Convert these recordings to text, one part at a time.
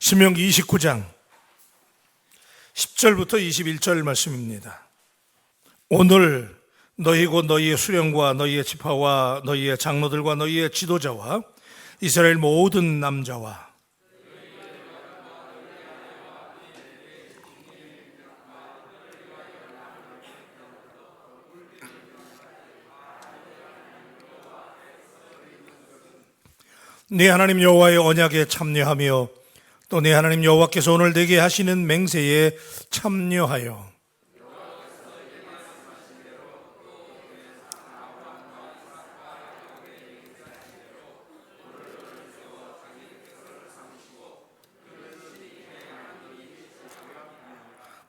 신명기 29장 10절부터 21절 말씀입니다. 오늘 너희 곧 너희의 수령과 너희의 지파와 너희의 장로들과 너희의 지도자와 이스라엘 모든 남자와 네 하나님 여호와의 언약에 참여하며 또 네 하나님 여호와께서 오늘 내게 하시는 맹세에 참여하여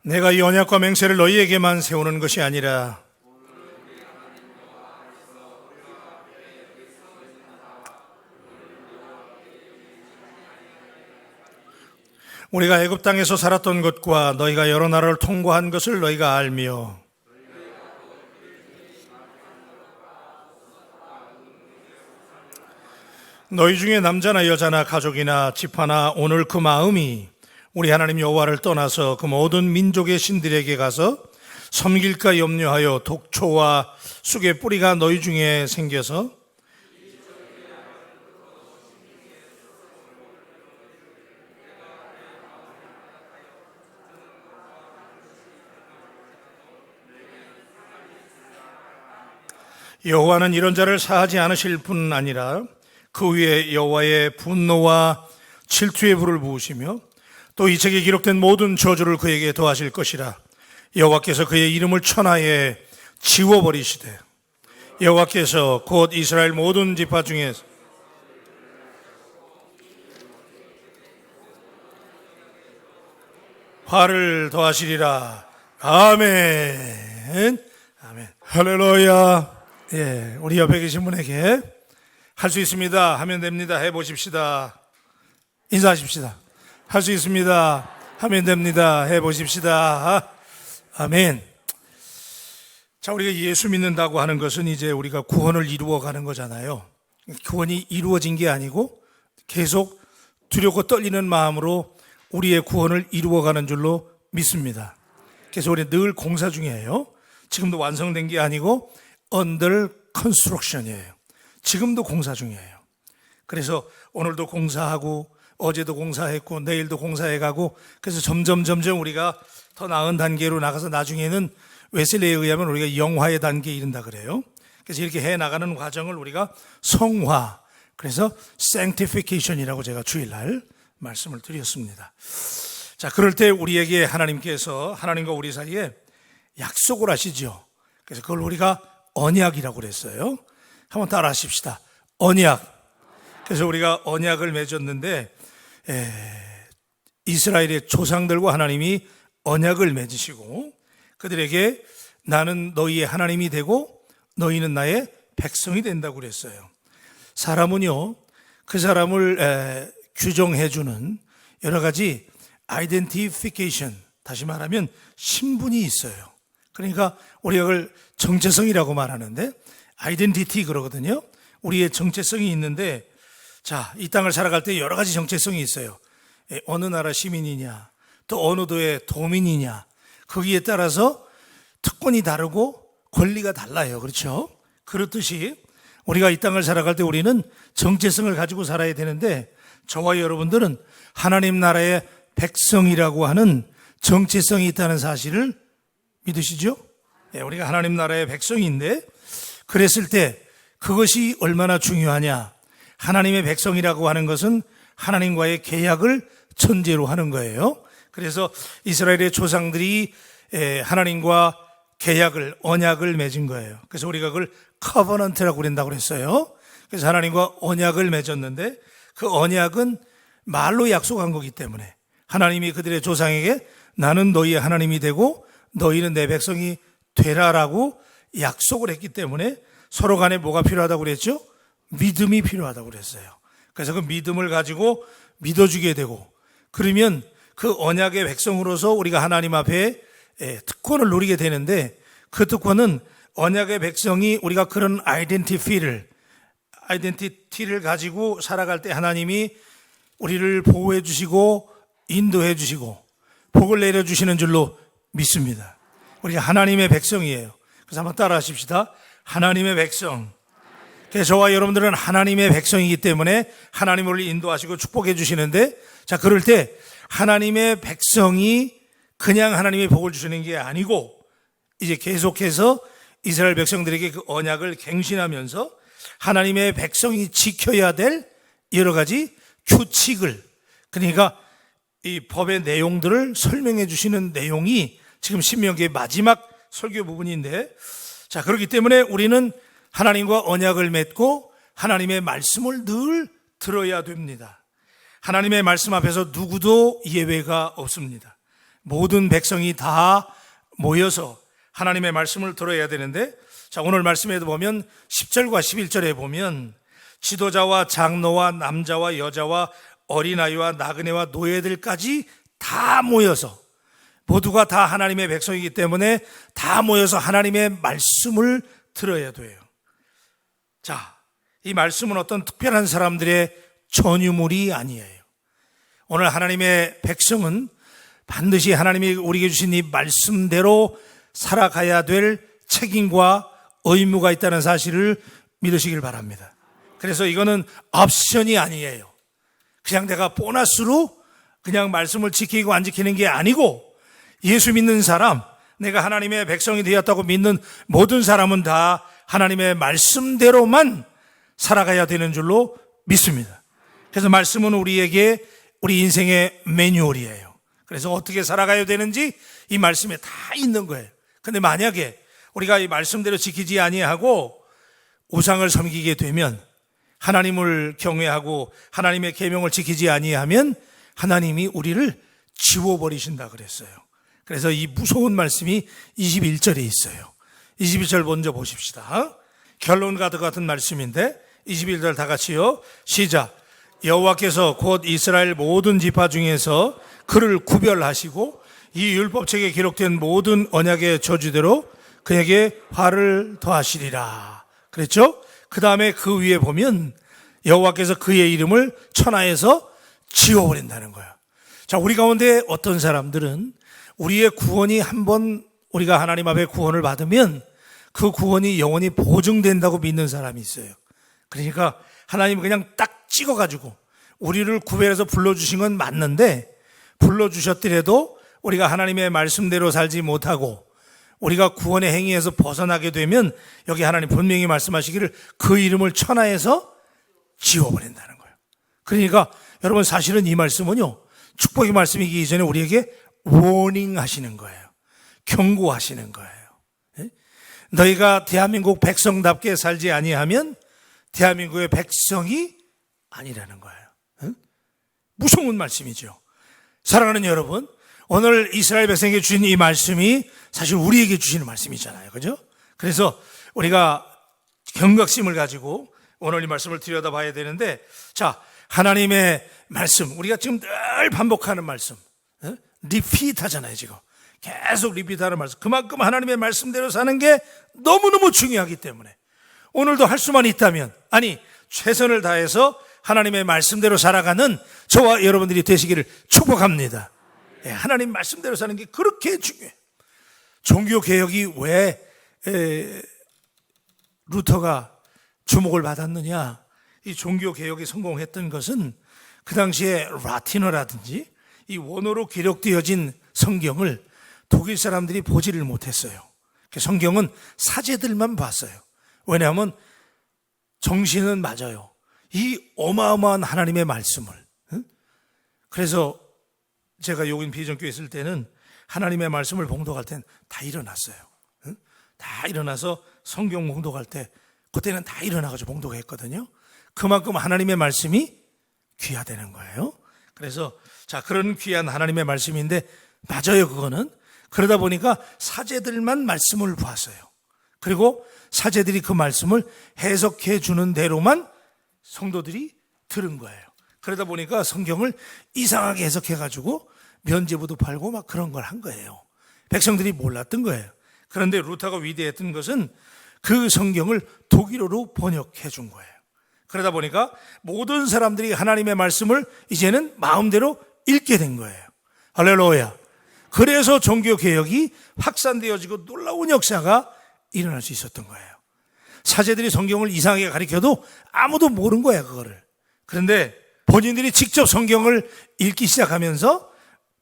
내가 이 언약과 맹세를 너희에게만 세우는 것이 아니라 우리가 애굽 땅에서 살았던 것과 너희가 여러 나라를 통과한 것을 너희가 알며 너희 중에 남자나 여자나 가족이나 지파나 오늘 그 마음이 우리 하나님 여호와를 떠나서 그 모든 민족의 신들에게 가서 섬길까 염려하여 독초와 쑥의 뿌리가 너희 중에 생겨서 여호와는 이런 자를 사하지 않으실 뿐 아니라 그 위에 여호와의 분노와 질투의 불을 부으시며 또 이 책에 기록된 모든 저주를 그에게 더하실 것이라. 여호와께서 그의 이름을 천하에 지워버리시되 여호와께서 곧 이스라엘 모든 지파 중에 화를 더하시리라. 아멘. 아멘. 할렐루야. 예, 우리 옆에 계신 분에게 할 수 있습니다 하면 됩니다 해보십시다. 인사하십시다. 할 수 있습니다 하면 됩니다 해보십시다. 아멘. 자, 우리가 예수 믿는다고 하는 것은 이제 우리가 구원을 이루어가는 거잖아요. 구원이 이루어진 게 아니고 계속 두렵고 떨리는 마음으로 우리의 구원을 이루어가는 줄로 믿습니다. 그래서 우리 늘 공사 중이에요. 지금도 완성된 게 아니고 under construction이에요. 지금도 공사 중이에요. 그래서 오늘도 공사하고 어제도 공사했고 내일도 공사해가고 그래서 점점 우리가 더 나은 단계로 나가서 나중에는 웨슬리에 의하면 우리가 영화의 단계에 이른다 그래요. 그래서 이렇게 해나가는 과정을 우리가 성화, 그래서 sanctification이라고 제가 주일날 말씀을 드렸습니다. 자, 그럴 때 우리에게 하나님께서 하나님과 우리 사이에 약속을 하시죠. 그래서 그걸 우리가 언약이라고 그랬어요. 한번 따라 하십시다. 언약. 그래서 우리가 언약을 맺었는데 이스라엘의 조상들과 하나님이 언약을 맺으시고 그들에게 나는 너희의 하나님이 되고 너희는 나의 백성이 된다고 그랬어요. 사람은요, 그 사람을 규정해주는 여러 가지 아이덴티피케이션, 다시 말하면 신분이 있어요. 그러니까 우리가 그걸 정체성이라고 말하는데 아이덴티티 그러거든요. 우리의 정체성이 있는데, 자, 이 땅을 살아갈 때 여러 가지 정체성이 있어요. 어느 나라 시민이냐, 또 어느 도의 도민이냐, 거기에 따라서 특권이 다르고 권리가 달라요. 그렇죠? 그렇듯이 우리가 이 땅을 살아갈 때 우리는 정체성을 가지고 살아야 되는데 저와 여러분들은 하나님 나라의 백성이라고 하는 정체성이 있다는 사실을 믿으시죠? 우리가 하나님 나라의 백성인데 그랬을 때 그것이 얼마나 중요하냐. 하나님의 백성이라고 하는 것은 하나님과의 계약을 전제로 하는 거예요. 그래서 이스라엘의 조상들이 하나님과 계약을, 언약을 맺은 거예요. 그래서 우리가 그걸 커버넌트라고 그런다고 그랬어요. 그래서 하나님과 언약을 맺었는데 그 언약은 말로 약속한 거기 때문에 하나님이 그들의 조상에게 나는 너희의 하나님이 되고 너희는 내 백성이 되라라고 약속을 했기 때문에 서로 간에 뭐가 필요하다고 그랬죠? 믿음이 필요하다고 그랬어요. 그래서 그 믿음을 가지고 믿어주게 되고 그러면 그 언약의 백성으로서 우리가 하나님 앞에 특권을 누리게 되는데 그 특권은 언약의 백성이 우리가 그런 아이덴티티를 가지고 살아갈 때 하나님이 우리를 보호해 주시고 인도해 주시고 복을 내려주시는 줄로 믿습니다. 우리가 하나님의 백성이에요. 그래서 한번 따라 하십시다. 하나님의 백성. 그래서 저와 여러분들은 하나님의 백성이기 때문에 하나님 우리를 인도하시고 축복해 주시는데, 자, 그럴 때 하나님의 백성이 그냥 하나님의 복을 주시는 게 아니고 이제 계속해서 이스라엘 백성들에게 그 언약을 갱신하면서 하나님의 백성이 지켜야 될 여러 가지 규칙을, 그러니까 이 법의 내용들을 설명해 주시는 내용이 지금 신명기의 마지막 설교 부분인데, 자, 그렇기 때문에 우리는 하나님과 언약을 맺고 하나님의 말씀을 늘 들어야 됩니다. 하나님의 말씀 앞에서 누구도 예외가 없습니다. 모든 백성이 다 모여서 하나님의 말씀을 들어야 되는데, 자, 오늘 말씀에도 보면 10절과 11절에 보면 지도자와 장로와 남자와 여자와 어린아이와 나그네와 노예들까지 다 모여서, 모두가 다 하나님의 백성이기 때문에 다 모여서 하나님의 말씀을 들어야 돼요. 자, 이 말씀은 어떤 특별한 사람들의 전유물이 아니에요. 오늘 하나님의 백성은 반드시 하나님이 우리에게 주신 이 말씀대로 살아가야 될 책임과 의무가 있다는 사실을 믿으시길 바랍니다. 그래서 이거는 옵션이 아니에요. 그냥 내가 보너스로 그냥 말씀을 지키고 안 지키는 게 아니고, 예수 믿는 사람, 내가 하나님의 백성이 되었다고 믿는 모든 사람은 다 하나님의 말씀대로만 살아가야 되는 줄로 믿습니다. 그래서 말씀은 우리에게 우리 인생의 매뉴얼이에요. 그래서 어떻게 살아가야 되는지 이 말씀에 다 있는 거예요. 근데 만약에 우리가 이 말씀대로 지키지 아니하고 우상을 섬기게 되면, 하나님을 경외하고 하나님의 계명을 지키지 아니하면 하나님이 우리를 지워버리신다 그랬어요. 그래서 이 무서운 말씀이 21절에 있어요. 21절 먼저 보십시다. 결론과 같은 말씀인데 21절 다 같이요. 시작. 여호와께서 곧 이스라엘 모든 지파 중에서 그를 구별하시고 이 율법책에 기록된 모든 언약의 저주대로 그에게 화를 더하시리라 그랬죠? 그 다음에 그 위에 보면 여호와께서 그의 이름을 천하에서 지워버린다는 거예요. 자, 우리 가운데 어떤 사람들은 우리의 구원이 한번 우리가 하나님 앞에 구원을 받으면 그 구원이 영원히 보증된다고 믿는 사람이 있어요. 그러니까 하나님은 그냥 딱 찍어가지고 우리를 구별해서 불러주신 건 맞는데, 불러주셨더라도 우리가 하나님의 말씀대로 살지 못하고 우리가 구원의 행위에서 벗어나게 되면 여기 하나님 분명히 말씀하시기를 그 이름을 천하에서 지워버린다는 거예요. 그러니까 여러분, 사실은 이 말씀은요, 축복의 말씀이기 이전에 우리에게 워닝 하시는 거예요. 경고하시는 거예요. 너희가 대한민국 백성답게 살지 아니하면 대한민국의 백성이 아니라는 거예요. 무서운 말씀이죠. 사랑하는 여러분, 오늘 이스라엘 백성에게 주신 이 말씀이 사실 우리에게 주시는 말씀이잖아요. 그죠? 그래서 우리가 경각심을 가지고 오늘 이 말씀을 들여다봐야 되는데, 자, 하나님의 말씀, 우리가 지금 늘 반복하는 말씀, 리피트 하잖아요. 지금 계속 리피트하는 말씀, 그만큼 하나님의 말씀대로 사는 게 너무너무 중요하기 때문에 오늘도 할 수만 있다면, 아니 최선을 다해서 하나님의 말씀대로 살아가는 저와 여러분들이 되시기를 축복합니다. 하나님 말씀대로 사는 게 그렇게 중요해요. 종교개혁이 왜 루터가 주목을 받았느냐, 이 종교개혁이 성공했던 것은 그 당시에 라틴어라든지 이 원어로 기록되어진 성경을 독일 사람들이 보지를 못했어요. 성경은 사제들만 봤어요. 왜냐하면 정신은 맞아요. 이 어마어마한 하나님의 말씀을. 그래서 제가 여기 비전교회 있을 때는 하나님의 말씀을 봉독할 땐 다 일어났어요. 다 일어나서 성경 봉독할 때 그때는 다 일어나가지고 봉독했거든요. 그만큼 하나님의 말씀이 귀하다는 거예요. 그래서 자, 그런 귀한 하나님의 말씀인데 맞아요, 그거는. 그러다 보니까 사제들만 말씀을 보았어요. 그리고 사제들이 그 말씀을 해석해 주는 대로만 성도들이 들은 거예요. 그러다 보니까 성경을 이상하게 해석해가지고 면죄부도 팔고 막 그런 걸 한 거예요. 백성들이 몰랐던 거예요. 그런데 루터가 위대했던 것은 그 성경을 독일어로 번역해 준 거예요. 그러다 보니까 모든 사람들이 하나님의 말씀을 이제는 마음대로 읽게 된 거예요. 할렐루야. 그래서 종교개혁이 확산되어지고 놀라운 역사가 일어날 수 있었던 거예요. 사제들이 성경을 이상하게 가르쳐도 아무도 모르는 거야, 그거를. 그런데 본인들이 직접 성경을 읽기 시작하면서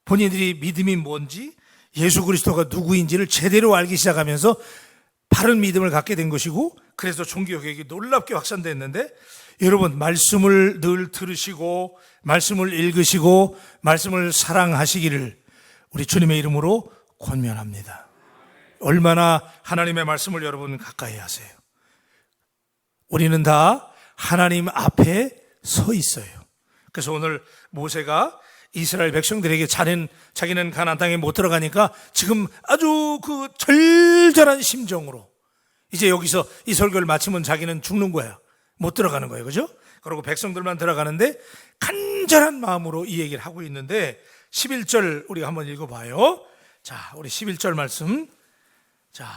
본인들이 믿음이 뭔지, 예수 그리스도가 누구인지를 제대로 알기 시작하면서 바른 믿음을 갖게 된 것이고, 그래서 종교개혁이 놀랍게 확산됐는데, 여러분 말씀을 늘 들으시고 말씀을 읽으시고 말씀을 사랑하시기를 우리 주님의 이름으로 권면합니다. 얼마나 하나님의 말씀을 여러분 가까이 하세요. 우리는 다 하나님 앞에 서 있어요. 그래서 오늘 모세가 이스라엘 백성들에게 자기는 가나안 땅에 못 들어가니까 지금 아주 그 절절한 심정으로 이제 여기서 이 설교를 마치면 자기는 죽는 거야. 못 들어가는 거예요. 그죠? 그리고 백성들만 들어가는데 간절한 마음으로 이 얘기를 하고 있는데 11절 우리가 한번 읽어봐요. 자, 우리 11절 말씀. 자,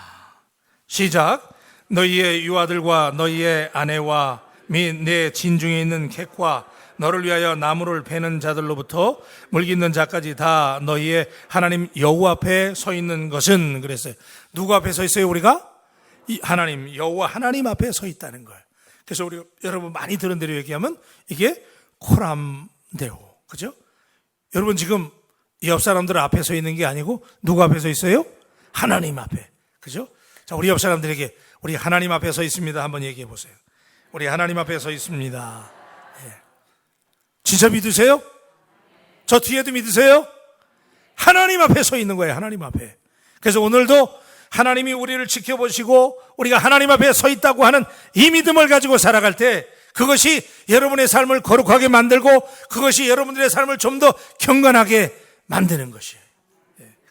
시작. 너희의 유아들과 너희의 아내와 및 내 진중에 있는 객과 너를 위하여 나무를 베는 자들로부터 물깃는 자까지 다 너희의 하나님 여호와 앞에 서 있는 것은, 그랬어요. 누구 앞에 서 있어요? 우리가? 하나님 여호와 하나님 앞에 서 있다는 거예요. 그래서 우리 여러분 많이 들은 대로 얘기하면 이게 코람데오, 그죠? 여러분 지금 옆 사람들 앞에 서 있는 게 아니고 누구 앞에 서 있어요? 하나님 앞에, 그죠? 자, 우리 옆 사람들에게 우리 하나님 앞에 서 있습니다 한번 얘기해 보세요. 우리 하나님 앞에 서 있습니다. 예. 진짜 믿으세요? 저 뒤에도 믿으세요? 하나님 앞에 서 있는 거예요. 하나님 앞에. 그래서 오늘도 하나님이 우리를 지켜보시고 우리가 하나님 앞에 서 있다고 하는 이 믿음을 가지고 살아갈 때 그것이 여러분의 삶을 거룩하게 만들고 그것이 여러분들의 삶을 좀 더 경건하게 만드는 것이에요.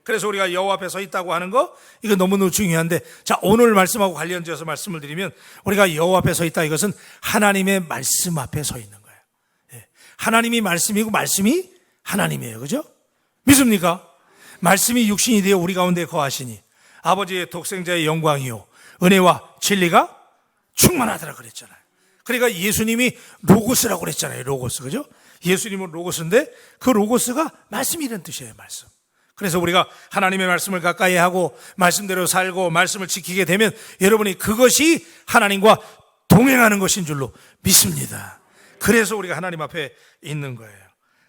그래서 우리가 여호와 앞에 서 있다고 하는 거, 이거 너무너무 중요한데, 자, 오늘 말씀하고 관련지어서 말씀을 드리면 우리가 여호와 앞에 서 있다, 이것은 하나님의 말씀 앞에 서 있는 거예요. 하나님이 말씀이고 말씀이 하나님이에요. 그죠? 믿습니까? 말씀이 육신이 되어 우리 가운데 거하시니 아버지의 독생자의 영광이요 은혜와 진리가 충만하더라 그랬잖아요. 그러니까 예수님이 로고스라고 그랬잖아요. 로고스, 그죠? 예수님은 로고스인데 그 로고스가 말씀이라는 뜻이에요. 말씀. 그래서 우리가 하나님의 말씀을 가까이 하고 말씀대로 살고 말씀을 지키게 되면 여러분이 그것이 하나님과 동행하는 것인 줄로 믿습니다. 그래서 우리가 하나님 앞에 있는 거예요.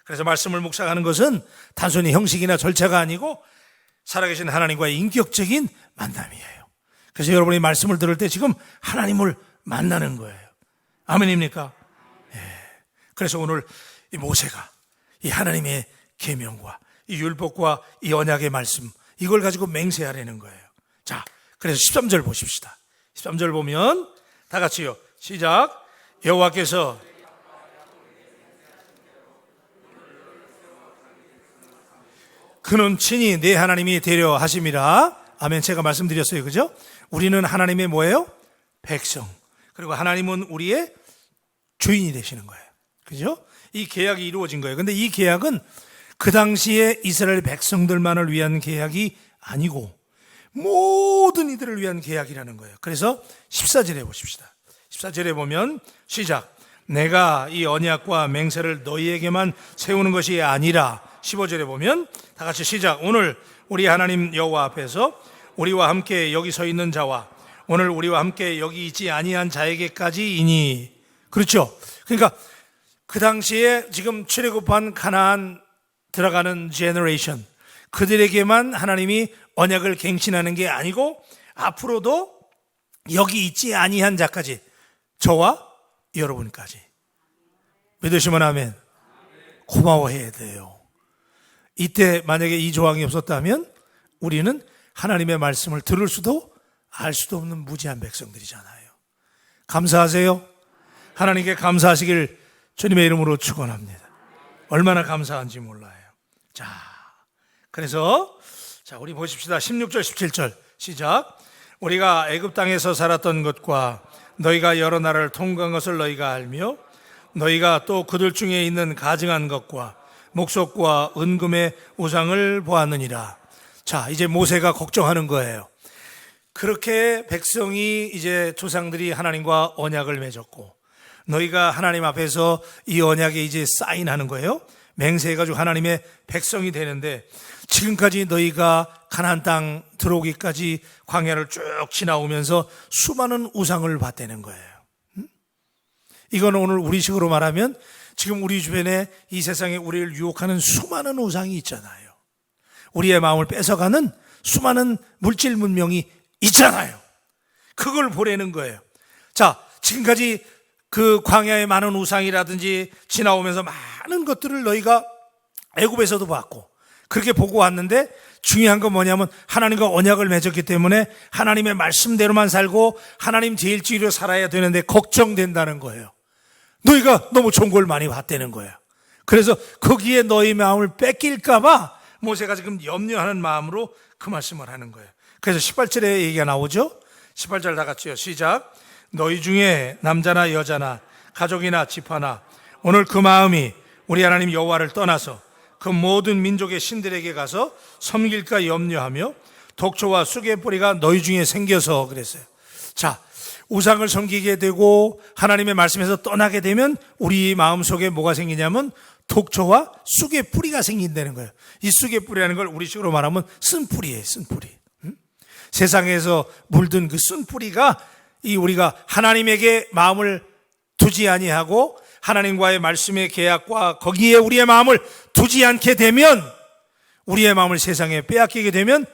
그래서 말씀을 묵상하는 것은 단순히 형식이나 절차가 아니고 살아계신 하나님과의 인격적인 만남이에요. 그래서 여러분이 말씀을 들을 때 지금 하나님을 만나는 거예요. 아멘입니까? 예. 그래서 오늘 이 모세가 이 하나님의 계명과 이 율법과 이 언약의 말씀, 이걸 가지고 맹세하려는 거예요. 자, 그래서 13절 보십시다. 13절 보면 다 같이요. 시작. 여호와께서 그는 친히 내 하나님이 되려 하심이라. 아멘. 제가 말씀드렸어요. 그죠? 우리는 하나님의 뭐예요? 백성. 그리고 하나님은 우리의 주인이 되시는 거예요. 그죠? 이 계약이 이루어진 거예요. 근데 이 계약은 그 당시에 이스라엘 백성들만을 위한 계약이 아니고 모든 이들을 위한 계약이라는 거예요. 그래서 14절에 보십시다. 14절에 보면 시작. 내가 이 언약과 맹세를 너희에게만 세우는 것이 아니라, 15절에 보면 다 같이 시작. 오늘 우리 하나님 여호와 앞에서 우리와 함께 여기 서 있는 자와 오늘 우리와 함께 여기 있지 아니한 자에게까지이니. 그렇죠? 그러니까 그 당시에 지금 출애굽한 가나안 들어가는 제너레이션, 그들에게만 하나님이 언약을 갱신하는 게 아니고 앞으로도 여기 있지 아니한 자까지, 저와 여러분까지. 믿으시면 아멘. 고마워해야 돼요. 이때 만약에 이 조항이 없었다면 우리는 하나님의 말씀을 들을 수도 알 수도 없는 무지한 백성들이잖아요. 감사하세요. 하나님께 감사하시길 주님의 이름으로 축원합니다. 얼마나 감사한지 몰라요. 자, 그래서 자, 우리 보십시다. 16절 17절 시작. 우리가 애굽 땅에서 살았던 것과 너희가 여러 나라를 통과한 것을 너희가 알며 너희가 또 그들 중에 있는 가증한 것과 목석과 은금의 우상을 보았느니라. 자, 이제 모세가 걱정하는 거예요. 그렇게 백성이 이제 조상들이 하나님과 언약을 맺었고 너희가 하나님 앞에서 이 언약에 이제 사인하는 거예요. 맹세해가지고 하나님의 백성이 되는데, 지금까지 너희가 가나안 땅 들어오기까지 광야를 쭉 지나오면서 수많은 우상을 봤다는 거예요. 이건 오늘 우리식으로 말하면 지금 우리 주변에 이 세상에 우리를 유혹하는 수많은 우상이 있잖아요. 우리의 마음을 뺏어가는 수많은 물질 문명이 있잖아요. 그걸 보라는 거예요. 자, 지금까지 그 광야의 많은 우상이라든지 지나오면서 많은 것들을 너희가 애굽에서도 봤고 그렇게 보고 왔는데, 중요한 건 뭐냐면 하나님과 언약을 맺었기 때문에 하나님의 말씀대로만 살고 하나님 제일주의로 살아야 되는데 걱정된다는 거예요. 너희가 너무 좋은 걸 많이 봤다는 거예요. 그래서 거기에 너희 마음을 뺏길까봐 모세가 지금 염려하는 마음으로 그 말씀을 하는 거예요. 그래서 18절에 얘기가 나오죠. 18절 다 같이요. 시작. 너희 중에 남자나 여자나 가족이나 지파나 오늘 그 마음이 우리 하나님 여호와를 떠나서 그 모든 민족의 신들에게 가서 섬길까 염려하며 독초와 쑥의 뿌리가 너희 중에 생겨서 그랬어요. 자, 우상을 섬기게 되고 하나님의 말씀에서 떠나게 되면 우리 마음속에 뭐가 생기냐면 독초와 쑥의 뿌리가 생긴다는 거예요. 이 쑥의 뿌리라는 걸 우리식으로 말하면 쓴뿌리예요. 쓴뿌리. 세상에서 물든 그 쓴뿌리가 이 우리가 하나님에게 마음을 두지 아니하고 하나님과의 말씀의 계약과 거기에 우리의 마음을 두지 않게 되면, 우리의 마음을 세상에 빼앗기게 되면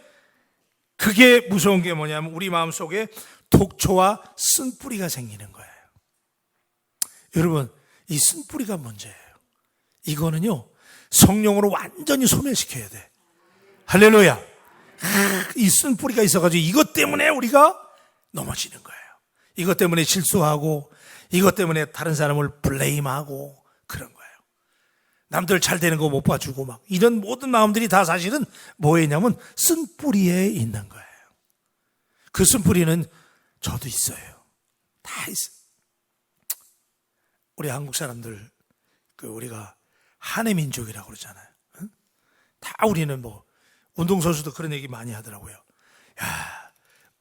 그게 무서운 게 뭐냐면 우리 마음 속에 독초와 쓴뿌리가 생기는 거예요. 여러분, 이 쓴뿌리가 문제예요. 이거는요, 성령으로 완전히 소멸시켜야 돼. 할렐루야. 이 쓴뿌리가 있어가지고 이것 때문에 우리가 넘어지는 거예요. 이것 때문에 실수하고 이것 때문에 다른 사람을 블레임하고 그런 거예요. 남들 잘 되는 거 못 봐주고 막 이런 모든 마음들이 다 사실은 뭐였냐면 쓴뿌리에 있는 거예요. 그 쓴뿌리는 저도 있어요. 다 있어요. 우리 한국 사람들 우리가 한해 민족이라고 그러잖아요. 응? 다 우리는 뭐 운동선수도 그런 얘기 많이 하더라고요. 야,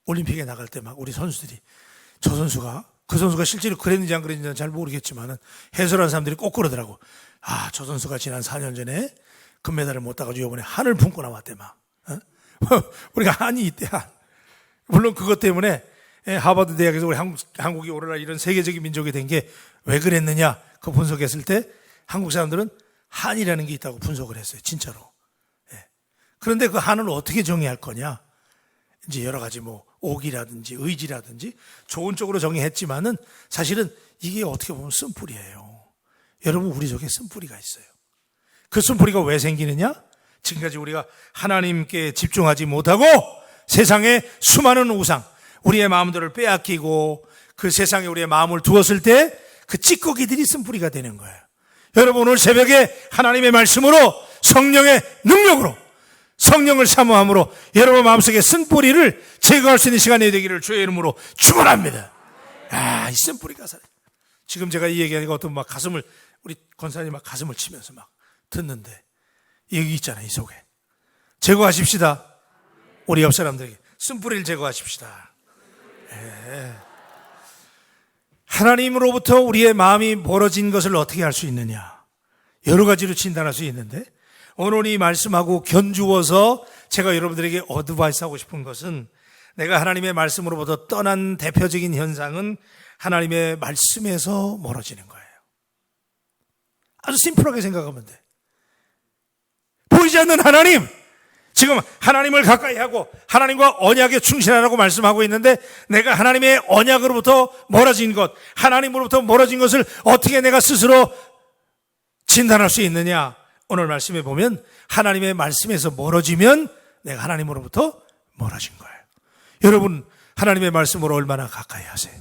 올림픽에 나갈 때 막 우리 선수들이 그 선수가 실제로 그랬는지 안 그랬는지는 잘 모르겠지만은 해설하는 사람들이 꼭 그러더라고. 아, 저 선수가 지난 4년 전에 금메달을 못 따가지고 이번에 한을 품고 나왔대 막. 어? 우리가 한이 있대, 한. 물론 그것 때문에 하버드 대학에서 우리 한국이 오늘날 이런 세계적인 민족이 된 게 왜 그랬느냐, 그 분석했을 때 한국 사람들은 한이라는 게 있다고 분석을 했어요. 진짜로. 그런데 그 한을 어떻게 정의할 거냐? 이제 여러 가지 뭐 옥이라든지 의지라든지 좋은 쪽으로 정의했지만은 사실은 이게 어떻게 보면 쓴뿌리예요. 여러분, 우리 속에 쓴뿌리가 있어요. 그 쓴뿌리가 왜 생기느냐? 지금까지 우리가 하나님께 집중하지 못하고 세상에 수많은 우상, 우리의 마음들을 빼앗기고 그 세상에 우리의 마음을 두었을 때 그 찌꺼기들이 쓴뿌리가 되는 거예요. 여러분, 오늘 새벽에 하나님의 말씀으로 성령의 능력으로 성령을 사모함으로 여러분 마음속에 쓴뿌리를 제거할 수 있는 시간이 되기를 주의 이름으로 축원합니다. 아, 이 쓴뿌리가 살아요. 지금 제가 이 얘기하니까 어떤 막 가슴을, 우리 권사님 막 가슴을 치면서 막 듣는데 여기 있잖아요. 이 속에 제거하십시다. 우리 옆 사람들에게 쓴뿌리를 제거하십시다. 하나님으로부터 우리의 마음이 멀어진 것을 어떻게 할 수 있느냐, 여러 가지로 진단할 수 있는데 오늘 이 말씀하고 견주어서 제가 여러분들에게 어드바이스하고 싶은 것은, 내가 하나님의 말씀으로부터 떠난 대표적인 현상은 하나님의 말씀에서 멀어지는 거예요. 아주 심플하게 생각하면 돼. 보이지 않는 하나님, 지금 하나님을 가까이 하고 하나님과 언약에 충실하라고 말씀하고 있는데, 내가 하나님의 언약으로부터 멀어진 것, 하나님으로부터 멀어진 것을 어떻게 내가 스스로 진단할 수 있느냐? 오늘 말씀에 보면 하나님의 말씀에서 멀어지면 내가 하나님으로부터 멀어진 거예요. 여러분, 하나님의 말씀으로 얼마나 가까이 하세요?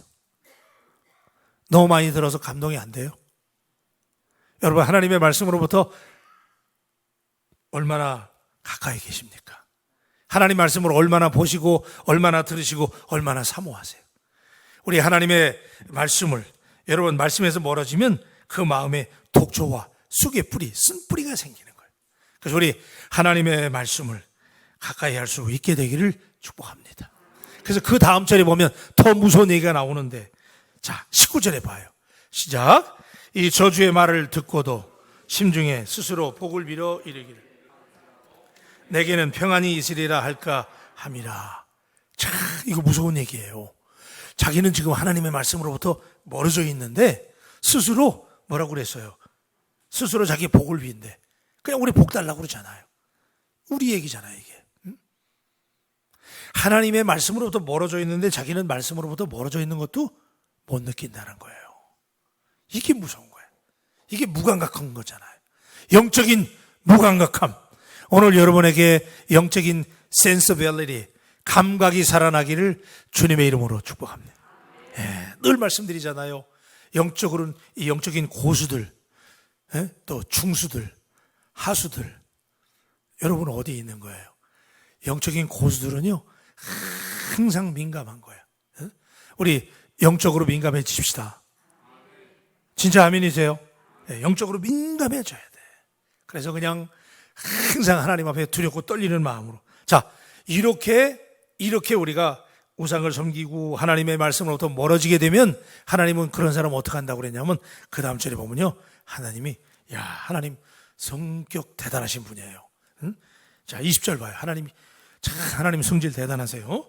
너무 많이 들어서 감동이 안 돼요? 여러분, 하나님의 말씀으로부터 얼마나 가까이 계십니까? 하나님 말씀을 얼마나 보시고 얼마나 들으시고 얼마나 사모하세요? 우리 하나님의 말씀을, 여러분, 말씀에서 멀어지면 그 마음에 독초와 쑥의 뿌리, 쓴뿌리가 생기는 거예요. 그래서 우리 하나님의 말씀을 가까이 할 수 있게 되기를 축복합니다. 그래서 그 다음 절에 보면 더 무서운 얘기가 나오는데, 자, 19절에 봐요. 시작. 이 저주의 말을 듣고도 심중에 스스로 복을 빌어 이르기를 내게는 평안이 있으리라 할까 함이라. 자, 이거 무서운 얘기예요. 자기는 지금 하나님의 말씀으로부터 멀어져 있는데 스스로 뭐라고 그랬어요? 스스로 자기 복을 빈대. 그냥 우리 복 달라고 그러잖아요. 우리 얘기잖아요, 이게. 하나님의 말씀으로부터 멀어져 있는데 자기는 말씀으로부터 멀어져 있는 것도 못 느낀다는 거예요. 이게 무서운 거예요. 이게 무감각한 거잖아요. 영적인 무감각함. 오늘 여러분에게 영적인 센서빌리티, 감각이 살아나기를 주님의 이름으로 축복합니다. 늘 말씀드리잖아요. 영적으로는 이 영적인 고수들, 또 중수들, 하수들, 여러분 어디에 있는 거예요? 영적인 고수들은요 항상 민감한 거예요. 우리 영적으로 민감해지십시다. 진짜 아멘이세요? 영적으로 민감해져야 돼. 그래서 그냥 항상 하나님 앞에 두렵고 떨리는 마음으로. 자, 이렇게 우리가 우상을 섬기고 하나님의 말씀으로부터 멀어지게 되면 하나님은 그런 사람 어떻게 한다고 그랬냐면 그 다음 절에 보면요, 하나님이 하나님 성격 대단하신 분이에요. 자, 20절 봐요. 하나님 성질 대단하세요.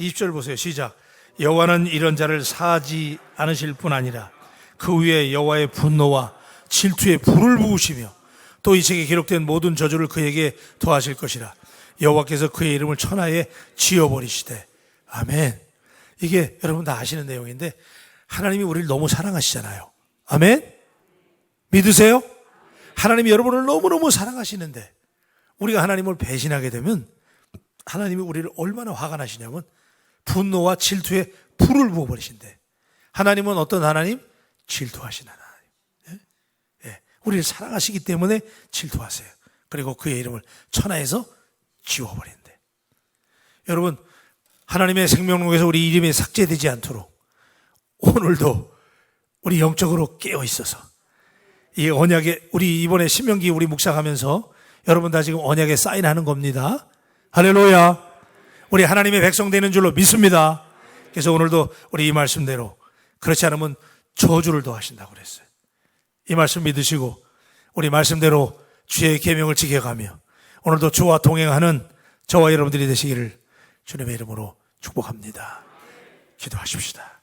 20절 보세요. 시작. 여호와는 이런 자를 사하지 않으실 뿐 아니라 그 위에 여호와의 분노와 질투의 불을 부으시며 또 이 책에 기록된 모든 저주를 그에게 더하실 것이라. 여호와께서 그의 이름을 천하에 지어버리시되. 아멘. 이게 여러분 다 아시는 내용인데 하나님이 우리를 너무 사랑하시잖아요. 아멘. 믿으세요? 하나님이 여러분을 너무너무 사랑하시는데 우리가 하나님을 배신하게 되면 하나님이 우리를 얼마나 화가 나시냐면 분노와 질투에 불을 부어버리신대. 하나님은 어떤 하나님? 질투하신 하나님. 우리를 사랑하시기 때문에 질투하세요. 그리고 그의 이름을 천하에서 지워버린대. 여러분, 하나님의 생명록에서 우리 이름이 삭제되지 않도록 오늘도 우리 영적으로 깨어 있어서 이 언약에, 우리 이번에 신명기 우리 묵상하면서 여러분 다 지금 언약에 사인하는 겁니다. 할렐루야. 우리 하나님의 백성 되는 줄로 믿습니다. 그래서 오늘도 우리 이 말씀대로, 그렇지 않으면 저주를 더하신다고 그랬어요. 이 말씀 믿으시고 우리 말씀대로 주의 계명을 지켜가며 오늘도 주와 동행하는 저와 여러분들이 되시기를 주님의 이름으로 축복합니다. 기도하십시다.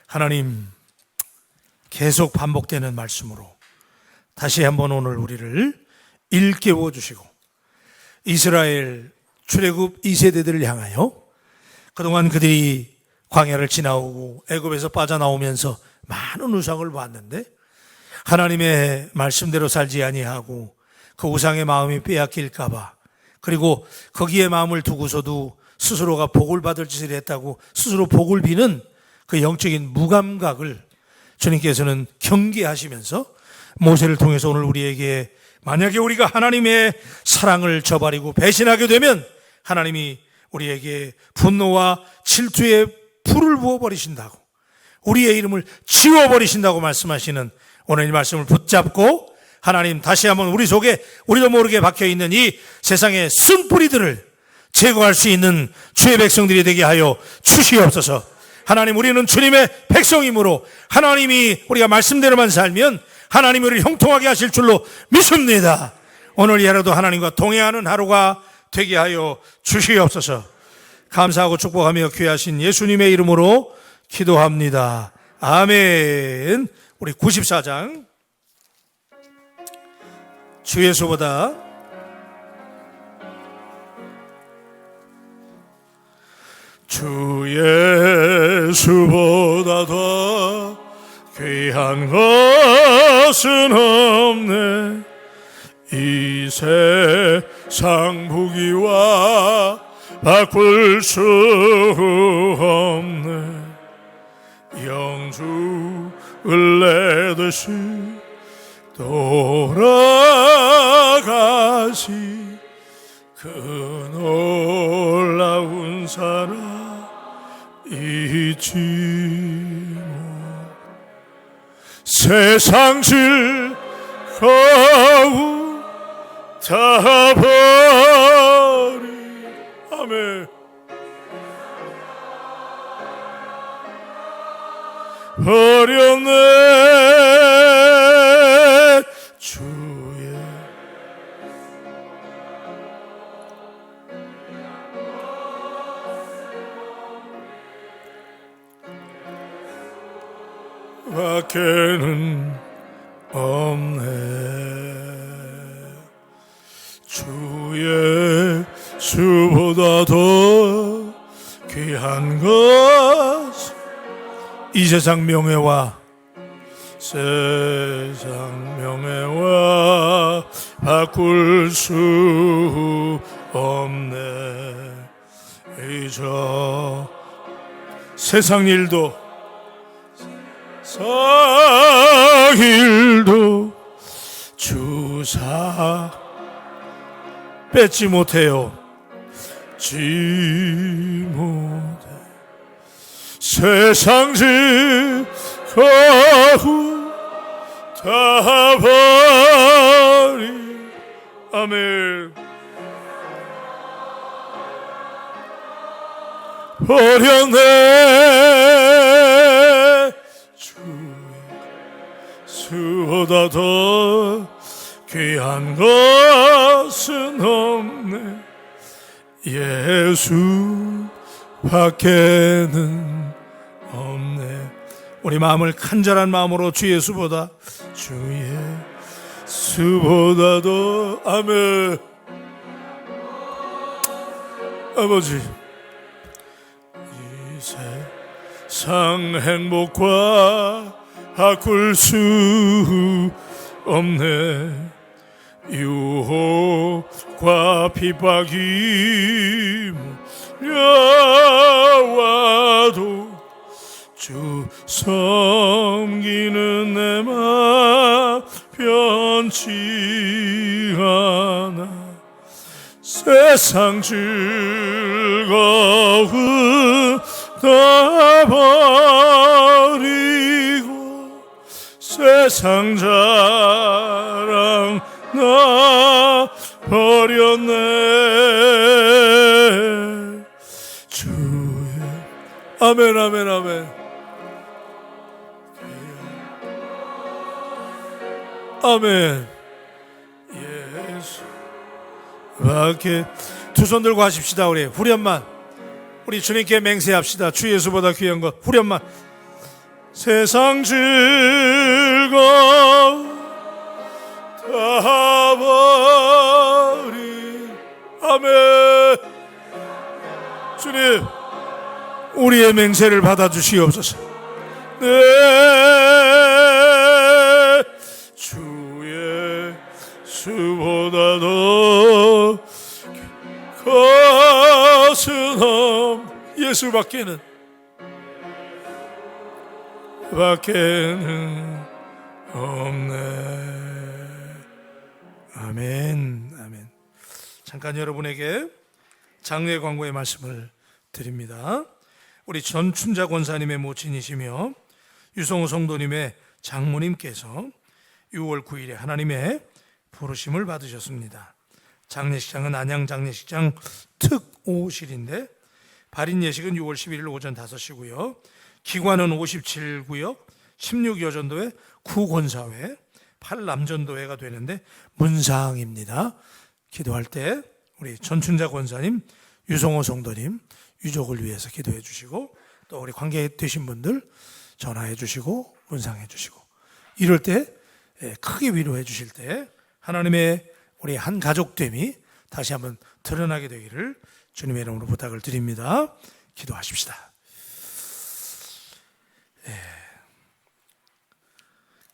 하나님, 계속 반복되는 말씀으로 다시 한번 오늘 우리를 일깨워 주시고 이스라엘 출애굽 2세대들을 향하여 그동안 그들이 광야를 지나오고 애굽에서 빠져나오면서 많은 우상을 봤는데 하나님의 말씀대로 살지 아니하고 그 우상의 마음이 빼앗길까 봐, 그리고 거기에 마음을 두고서도 스스로가 복을 받을 짓을 했다고 스스로 복을 비는 그 영적인 무감각을 주님께서는 경계하시면서 모세를 통해서 오늘 우리에게, 만약에 우리가 하나님의 사랑을 저버리고 배신하게 되면 하나님이 우리에게 분노와 질투의 불을 부어버리신다고, 우리의 이름을 지워버리신다고 말씀하시는 오늘 이 말씀을 붙잡고 하나님, 다시 한번 우리 속에 우리도 모르게 박혀있는 이 세상의 쓴뿌리들을 제거할 수 있는 주의 백성들이 되게 하여 주시옵소서. 하나님, 우리는 주님의 백성이므로 하나님이 우리가 말씀대로만 살면 하나님이 우리를 형통하게 하실 줄로 믿습니다. 오늘 이 하루도 하나님과 동행하는 하루가 되게 하여 주시옵소서. 감사하고 축복하며 귀하신 예수님의 이름으로 기도합니다. 아멘. 우리 94장, 주 예수보다 더 귀한 것은 없네. 이 세상 부귀와 바꿀 수 없네. 영주를 내듯이 돌아가시 그 놀라운 사랑 잊지 못. 세상 즐거움 다 버리. 아멘. 버렸네 주 밖에는 없네. 주 예수보다 더 귀한 것 이 세상 명예와 바꿀 수 없네. 저 세상 일도 주사 뺏지 못해요. 세상 거후 다 버리. 아멘. 버렸네. 주 예수보다 더 귀한 것은 없네. 예수 밖에는 없네. 우리 마음을 간절한 마음으로 주 예수보다 더. 아멘. 아버지, 이 세상 행복과 바꿀 수 없네. 유혹과 핍박이 몰려와도 주 섬기는 내 맘 변치 않아. 세상 즐거움 다 버리고 세상 자랑 나 버렸네. 주의 아멘 아멘 아멘 아멘. 예수 밖에 두 손 들고 하십시다. 우리 후렴만 우리 주님께 맹세합시다. 주 예수보다 귀한 것. 후렴만. 세상 즐거움 다 버린. 아멘. 주님, 우리의 맹세를 받아주시옵소서. 네, 주의 수보다 더 것은 예수밖에는 없네. 아멘 아멘. 잠깐 여러분에게 장례 광고의 말씀을 드립니다. 우리 전춘자 권사님의 모친이시며 유성호 성도님의 장모님께서 6월 9일에 하나님의 부르심을 받으셨습니다. 장례식장은 안양장례식장 특5실인데 발인 예식은 6월 11일 오전 5시고요. 기관은 57구역 16여전도회 9권사회 8남전도회가 되는데 문상입니다. 기도할 때 우리 전춘자 권사님, 유성호 성도님 유족을 위해서 기도해 주시고, 또 우리 관계 되신 분들 전화해 주시고 문상해 주시고, 이럴 때 크게 위로해 주실 때 하나님의 우리 한 가족됨이 다시 한번 드러나게 되기를 주님의 이름으로 부탁을 드립니다. 기도하십시다.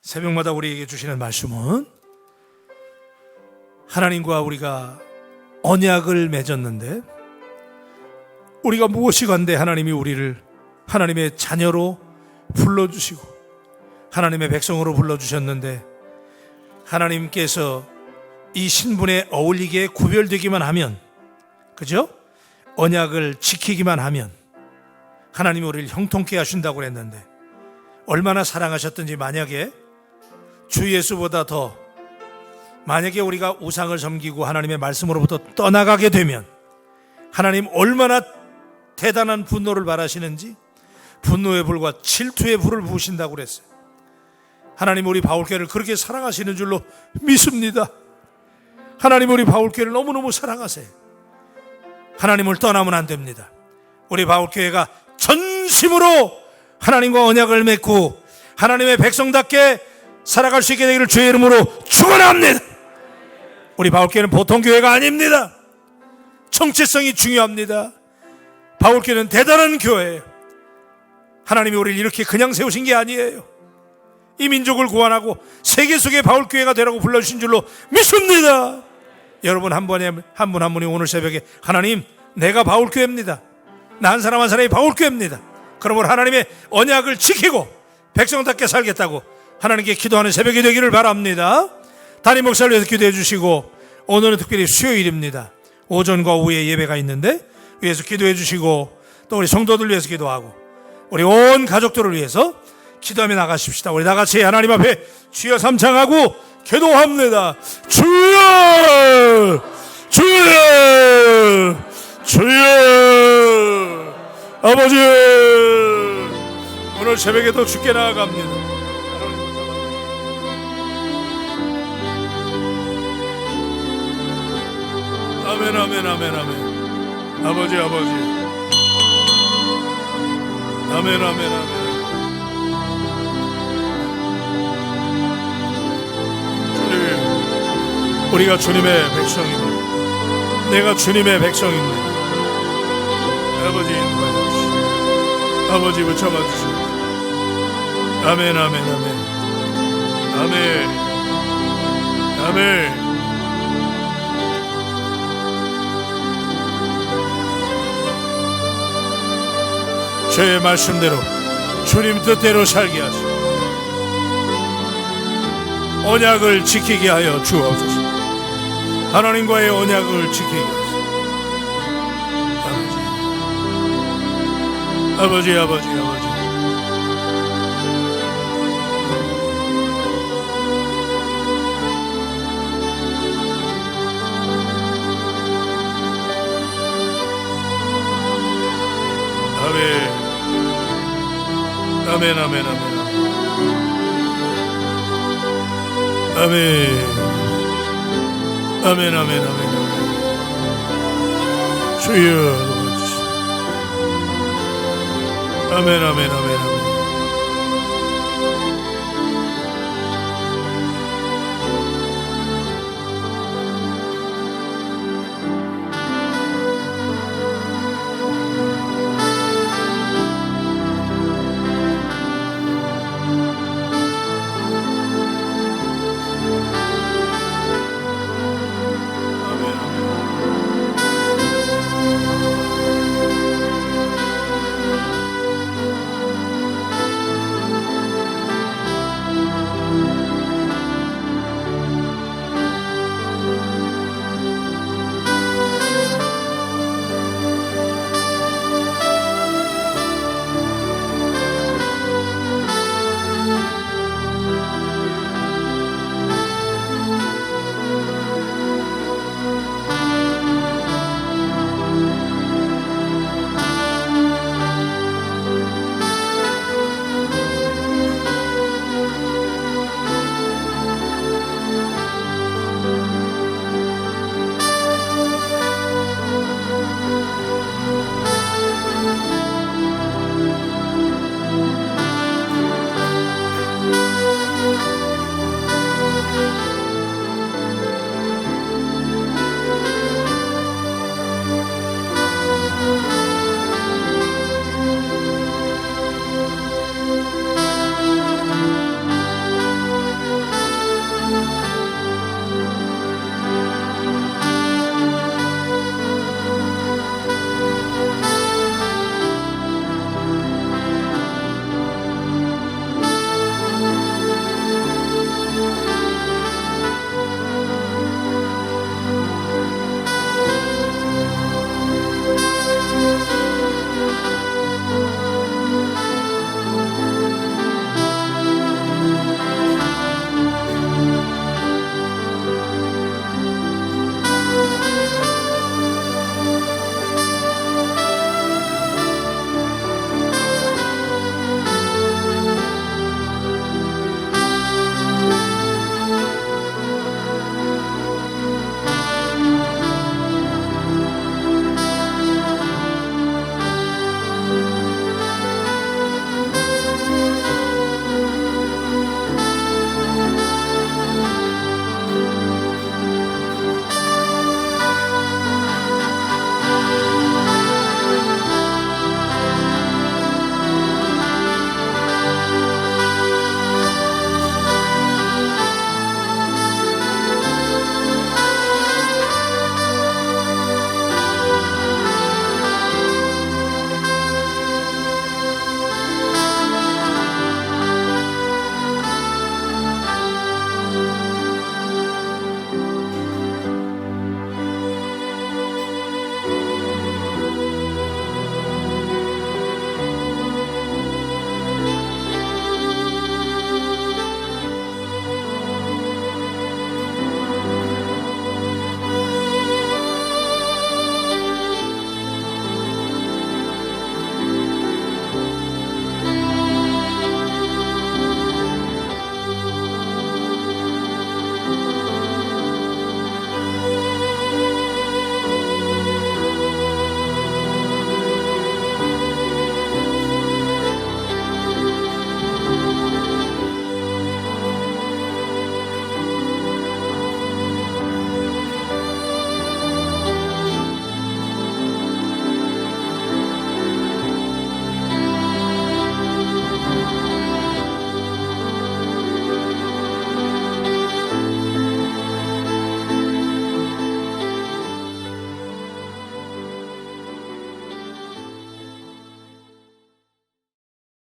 새벽마다 우리에게 주시는 말씀은 하나님과 우리가 언약을 맺었는데, 우리가 무엇이 간데 하나님이 우리를 하나님의 자녀로 불러주시고 하나님의 백성으로 불러주셨는데, 하나님께서 이 신분에 어울리게 구별되기만 하면, 그죠? 언약을 지키기만 하면 하나님이 우리를 형통케 하신다고 그랬는데, 얼마나 사랑하셨든지 만약에 주 예수보다 더 만약에 우리가 우상을 섬기고 하나님의 말씀으로부터 떠나가게 되면 하나님 얼마나 대단한 분노를 바라시는지, 분노의 불과 질투의 불을 부으신다고 그랬어요. 하나님 우리 바울교회를 그렇게 사랑하시는 줄로 믿습니다. 하나님 우리 바울교회를 너무너무 사랑하세요. 하나님을 떠나면 안 됩니다. 우리 바울교회가 전심으로 하나님과 언약을 맺고 하나님의 백성답게 살아갈 수 있게 되기를 주의 이름으로 축원합니다. 우리 바울교회는 보통 교회가 아닙니다. 정체성이 중요합니다. 바울교회는 대단한 교회예요. 하나님이 우리를 이렇게 그냥 세우신 게 아니에요. 이 민족을 구원하고 세계 속의 바울교회가 되라고 불러주신 줄로 믿습니다. 여러분 한 분이 오늘 새벽에 하나님, 내가 바울교회입니다. 나 한 사람 한 사람이 바울교회입니다. 그러므로 하나님의 언약을 지키고 백성답게 살겠다고 하나님께 기도하는 새벽이 되기를 바랍니다. 담임 목사를 위해서 기도해 주시고, 오늘은 특별히 수요일입니다. 오전과 오후에 예배가 있는데 위해서 기도해 주시고, 또 우리 성도들 위해서 기도하고 우리 온 가족들을 위해서 기도하며 나가십시다. 우리 다같이 하나님 앞에 주여 삼창하고 기도합니다. 주여, 주여, 주여. 아버지, 오늘 새벽에도 주께 나아갑니다. 아멘, 아멘, 아멘, 아멘. 아버지, 아버지. 아멘, 아멘, 아멘. 주님, 우리가 주님의 백성입니다. 내가 주님의 백성입니다. 아버지 인도하여 주시고, 아버지 붙잡아 주시고. 아멘, 아멘, 아멘. 아멘, 아멘. 주의 말씀대로 주님 뜻대로 살게 하시고 언약을 지키게 하여 주옵소서. 하나님과의 언약을 지키게 하소서. 아버지, 아버지, 아버지. 아멘, 아멘, 아멘, 아멘, 아멘, 아멘, 아멘, 아멘. 주여 도와주시오. 아멘, 아멘, 아멘, 아멘.